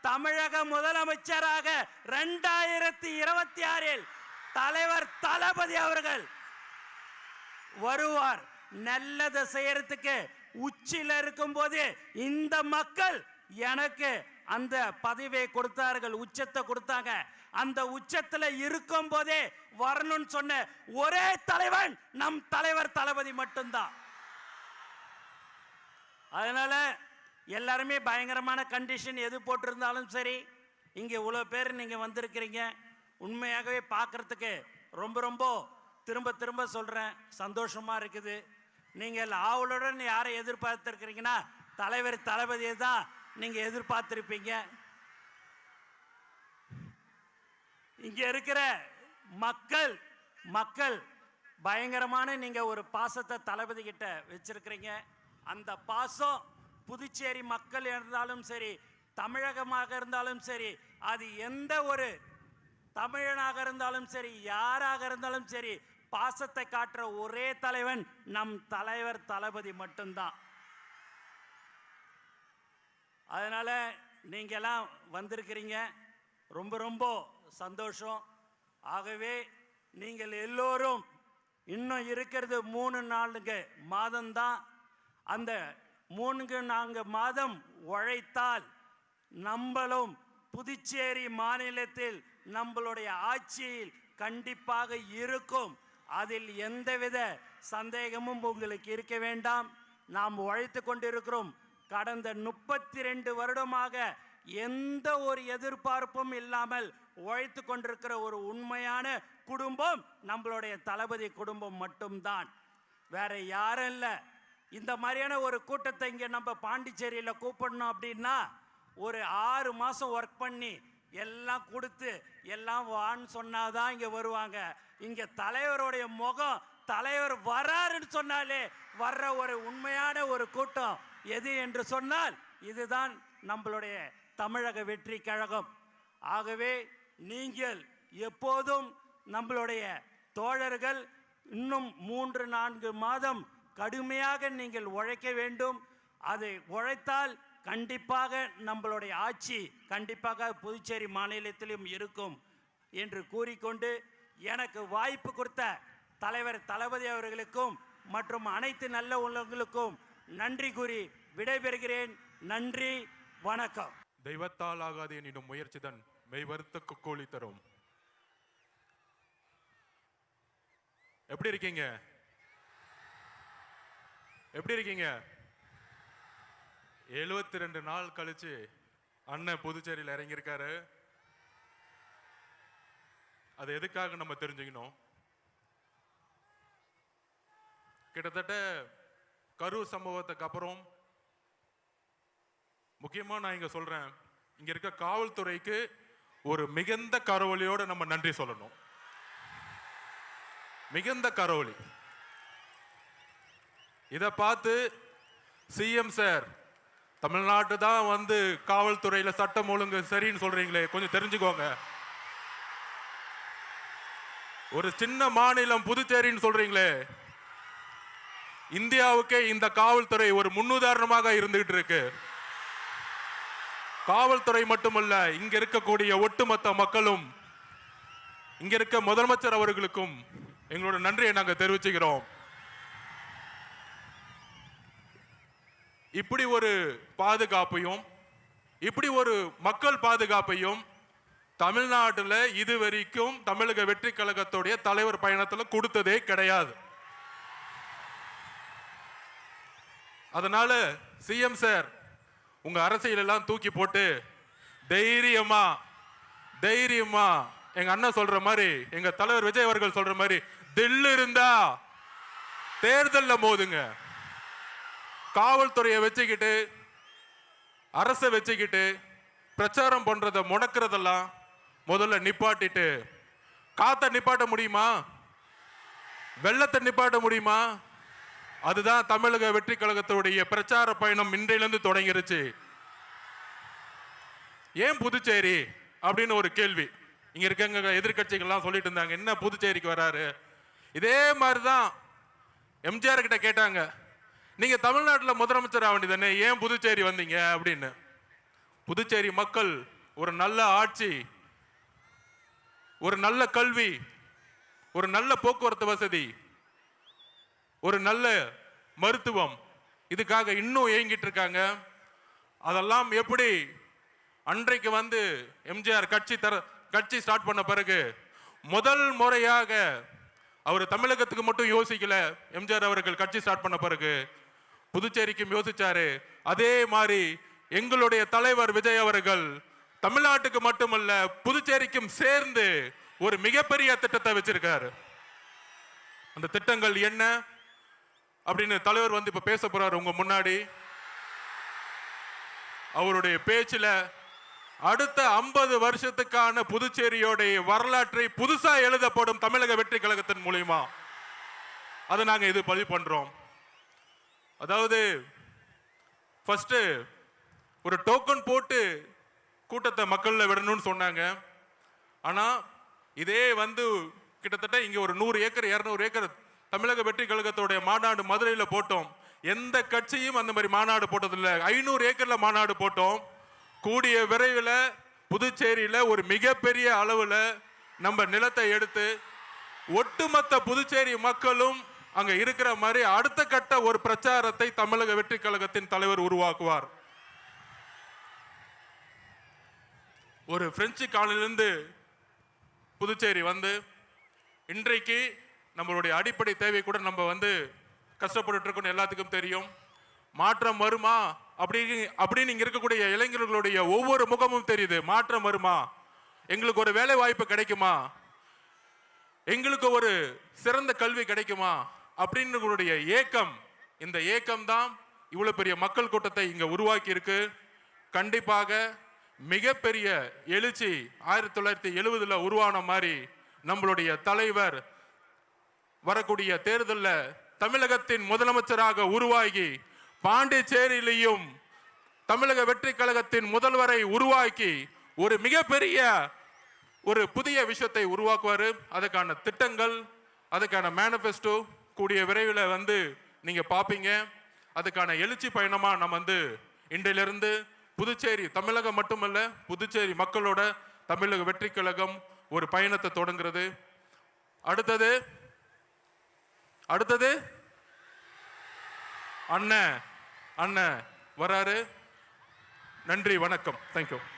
தமிழக முதலமைச்சராக 2026 தலைவர் தளபதி அவர்கள் வருவார். நல்லதை செய்யறதுக்கு உச்சில இருக்கும் போது இந்த மக்கள் எனக்கு அந்த பதவியை கொடுத்தார்கள், உச்சத்தை கொடுத்தாங்க. அந்த உச்சத்துல இருக்கும் போதே வரணும்னு சொன்ன ஒரே தலைவன் நம் தலைவர் தளபதி மட்டும்தான். அதனால எல்லாருமே பயங்கரமான கண்டிஷன் எது போட்டிருந்தாலும் சரி, இங்க இவ்வளவு பேர் நீங்க வந்திருக்கிறீங்க. உண்மையாகவே பார்க்கறதுக்கு ரொம்ப ரொம்ப திரும்ப திரும்ப சொல்றேன், சந்தோஷமா இருக்குது. நீங்கள் ஆவலுடன் யாரை எதிர்பார்த்திருக்கிறீங்கன்னா தலைவர் தளபதியை தான் நீங்க எதிர்பார்த்திருப்பீங்க. இங்க இருக்கிற மக்கள் பயங்கரமான நீங்க ஒரு பாசத்தை தளபதி கிட்ட வச்சிருக்கிறீங்க. அந்த பாசம் புதுச்சேரி மக்கள் இருந்தாலும் சரி, தமிழகமாக இருந்தாலும் சரி, அது எந்த ஒரு தமிழனாக இருந்தாலும் சரி, யாராக இருந்தாலும் சரி, பாசத்தை காட்டுற ஒரே தலைவன் நம் தலைவர் தளபதி மட்டும்தான். அதனால நீங்க எல்லாம் வந்திருக்கிறீங்க, ரொம்ப ரொம்ப சந்தோஷம். ஆகவே நீங்கள் எல்லோரும் இன்னும் இருக்கிறது 3-4 மாதம்தான். அந்த 3-4 மாதம் உழைத்தால் நம்மளும் புதுச்சேரி மாநிலத்தில் நம்மளுடைய ஆட்சியில் கண்டிப்பாக இருக்கும். அதில் எந்தவித சந்தேகமும் உங்களுக்கு இருக்க வேண்டாம். நாம் உழைத்து கொண்டிருக்கிறோம். கடந்த 32 வருடமாக எந்த ஒரு எதிர்பார்ப்பும் இல்லாமல் உழைத்து கொண்டிருக்கிற ஒரு உண்மையான குடும்பம் நம்மளுடைய தளபதி குடும்பம் மட்டும்தான், வேற யாரும் இல்லை. இந்த மாதிரியான ஒரு கூட்டத்தை இங்கே நம்ம பாண்டிச்சேரியில் கூப்பிடணும் அப்படின்னா ஒரு 6 மாதம் ஒர்க் பண்ணி எல்லாம் கொடுத்து எல்லாம் வான்னு சொன்னாதான் இங்கே வருவாங்க. இங்கே தலைவருடைய முகம், தலைவர் வராருன்னு சொன்னாலே வர்ற ஒரு உண்மையான ஒரு கூட்டம் எது என்று சொன்னால் இதுதான் நம்மளுடைய தமிழக வெற்றி கழகம். ஆகவே நீங்கள் எப்போதும் நம்மளுடைய தோழர்கள் இன்னும் 3-4 மாதம் கடுமையாக நீங்கள் உழைக்க வேண்டும். அதை உழைத்தால் கண்டிப்பாக நம்மளுடைய ஆட்சி கண்டிப்பாக புதுச்சேரி மாநிலத்திலும் இருக்கும் என்று கூறிக்கொண்டு எனக்கு வாய்ப்பு கொடுத்த தலைவர் தளபதி அவர்களுக்கும் மற்றும் அனைத்து நல்ல உள்ளங்களுக்கும் நன்றி கூறி விடைபெறுகிறேன். நன்றி, வணக்கம். தெய்வத்தால் ஆகாது எனினும் முயற்சிதான் மெய்வருத்த கூலி தரும். எப்படி இருக்கீங்க? எப்படி இருக்கீங்க? 72 நாள் கழிச்சு அண்ணன் புதுச்சேரியில் இறங்கியிருக்காரு. அது எதுக்காக நம்ம தெரிஞ்சுக்கணும். கிட்டத்தட்ட கரூர் சம்பவத்துக்கு அப்புறம் முக்கியமா நான் இங்க சொல்றேன், இங்க இருக்க காவல்துறைக்கு ஒரு மிகுந்த கரவொலியோட நம்ம நன்றி சொல்லணும். மிகுந்த கரவொலி. இதை பார்த்து சிஎம் சார், தமிழ்நாட்டு தான் வந்து காவல்துறையில சட்டம் ஒழுங்கு சரின்னு சொல்றீங்களே, கொஞ்சம் தெரிஞ்சுக்கோங்க. ஒரு சின்ன மாநிலம் புதுச்சேரின்னு சொல்றீங்களே, இந்தியாவுக்கே இந்த காவல்துறை ஒரு முன்னுதாரணமாக இருந்துகிட்டு இருக்கு. காவல்துறை மட்டுமல்ல, இங்க இருக்கக்கூடிய ஒட்டுமொத்த மக்களும், இங்க இருக்க முதலமைச்சர் அவர்களுக்கும் எங்களோட நன்றியை நாங்கள் தெரிவிச்சுக்கிறோம். இப்படி ஒரு பாதுகாப்பையும் இப்படி ஒரு மக்கள் பாதுகாப்பையும் தமிழ்நாட்டில் இதுவரைக்கும் தமிழக வெற்றி கழகத்துடைய தலைவர் பயணத்தில் கொடுத்ததே கிடையாது. அதனால சிஎம் சார், உங்க அரசியல் எல்லாம் தூக்கி போட்டு தைரியமா தைரியமா எங்க அண்ணன் சொல்ற மாதிரி, எங்க தலைவர் விஜய் அவர்கள் சொல்ற மாதிரி, தில்லு இருந்தா தேர்தல்ல மோதுங்க. காவல்துறையை வச்சுக்கிட்டு அரசை வச்சுக்கிட்டு பிரச்சாரம் பண்றத முடக்கிறதெல்லாம் முதல்ல நிப்பாட்டிட்டு, காத்த நிப்பாட்ட முடியுமா? வெள்ளத்தை நிப்பாட்ட முடியுமா? அதுதான் தமிழக வெற்றி கழகத்துடைய பிரச்சார பயணம் இன்றையிலிருந்து தொடங்கிருச்சு. ஏன் புதுச்சேரி அப்படின்னு ஒரு கேள்வி இங்க இருக்க எதிர்கட்சிகள்லாம் சொல்லிட்டு இருந்தாங்க, என்ன புதுச்சேரிக்கு வராரு? இதே மாதிரிதான் எம்ஜிஆர் கிட்ட கேட்டாங்க, நீங்க தமிழ்நாட்டில் முதலமைச்சர் ஆக வேண்டியதானே, ஏன் புதுச்சேரி வந்தீங்க அப்படின்னு. புதுச்சேரி மக்கள் ஒரு நல்ல ஆட்சி, ஒரு நல்ல கல்வி, ஒரு நல்ல போக்குவரத்து வசதி, ஒரு நல்ல மருத்துவம், இதுக்காக இன்னும் ஏங்கிட்டு இருக்காங்க. அதெல்லாம் எப்படி அன்றைக்கு வந்து எம்ஜிஆர் கட்சி ஸ்டார்ட் பண்ண பிறகு முதல் முறையாக அவர் தமிழகத்துக்கு மட்டும் யோசிக்கல. எம்ஜிஆர் அவர்கள் கட்சி ஸ்டார்ட் பண்ண பிறகு புதுச்சேரிக்கும் யோசிச்சாரு. அதே மாதிரி எங்களுடைய தலைவர் விஜய் அவர்கள் தமிழ்நாட்டுக்கு மட்டுமல்ல புதுச்சேரிக்கும் சேர்ந்து ஒரு மிகப்பெரிய திட்டத்தை வச்சிருக்காரு. அந்த திட்டங்கள் என்ன அப்படின்னு தலைவர் வந்து இப்ப பேச போறாரு உங்க முன்னாடி. அவருடைய பேச்சுல அடுத்த 50 வருஷத்துக்கான புதுச்சேரியோடைய வரலாற்றை புதுசா எழுதப்படும் தமிழக வெற்றி கழகத்தின் மூலியமா அதை நாங்க இது பதிவு பண்றோம். அதாவது ஃபர்ஸ்ட் ஒரு டோக்கன் போட்டு கூட்டத்தை மக்கள்ல விடணும்னு சொன்னாங்க. ஆனா இதே வந்து கிட்டத்தட்ட இங்க ஒரு 100 ஏக்கர் 200 ஏக்கர் தமிழக வெற்றி கழகத்தோடைய மாநாடு மதுரையில போட்டோம். எந்த கட்சியும் அந்த மாதிரி மாநாடு போட்டதில்லை. 500 ஏக்கர்ல மாநாடு போட்டோம். கூடிய விரைவில் புதுச்சேரியில ஒரு மிகப்பெரிய அளவுல நம்ம நிலத்தை எடுத்து ஒட்டுமொத்த புதுச்சேரி மக்களும் அங்க இருக்கிற மாதிரி அடுத்த கட்ட ஒரு பிரச்சாரத்தை தமிழக வெற்றி கழகத்தின் தலைவர் உருவாக்குவார். ஒரு பிரெஞ்சு காலனிலிருந்து புதுச்சேரி வந்து இன்றைக்கு நம்மளுடைய அடிப்படை தேவை கூட நம்ம வந்து கஷ்டப்பட்டு இருக்கோம். எல்லாத்துக்கும் தெரியும். மாற்றம் வருமா அப்படின்னு இங்க இருக்கக்கூடிய இளைஞர்களுடைய ஒவ்வொரு முகமும் தெரியுது. மாற்றம் வருமா, எங்களுக்கு ஒரு வேலை வாய்ப்பு கிடைக்குமா, எங்களுக்கு ஒரு சிறந்த கல்வி கிடைக்குமா அப்படின்னு ஏக்கம். இந்த ஏக்கம் தான் இவ்வளவு பெரிய மக்கள் கூட்டத்தை இங்க உருவாக்கி இருக்கு. கண்டிப்பாக மிகப்பெரிய எழுச்சி 1970 உருவான மாதிரி நம்மளுடைய தலைவர் வரக்கூடிய தேர்தலில் தமிழகத்தின் முதலமைச்சராக உருவாகி பாண்டிச்சேரியிலையும் தமிழக வெற்றி கழகத்தின் முதல்வரை உருவாக்கி ஒரு மிகப்பெரிய ஒரு புதிய விஷயத்தை உருவாக்குவாரு. அதுக்கான திட்டங்கள், அதுக்கான மேனிஃபெஸ்டோ கூடிய விரைவில் வந்து நீங்க பாப்பீங்க. அதுக்கான எழுச்சி பயணமா நம்ம வந்து இன்றிலிருந்து புதுச்சேரி, தமிழகம் மட்டுமல்ல புதுச்சேரி மக்களோட தமிழக வெற்றி கழகம் ஒரு பயணத்தை தொடங்குறது. அடுத்தது அண்ணன் வராரு. நன்றி, வணக்கம், தேங்க்யூ.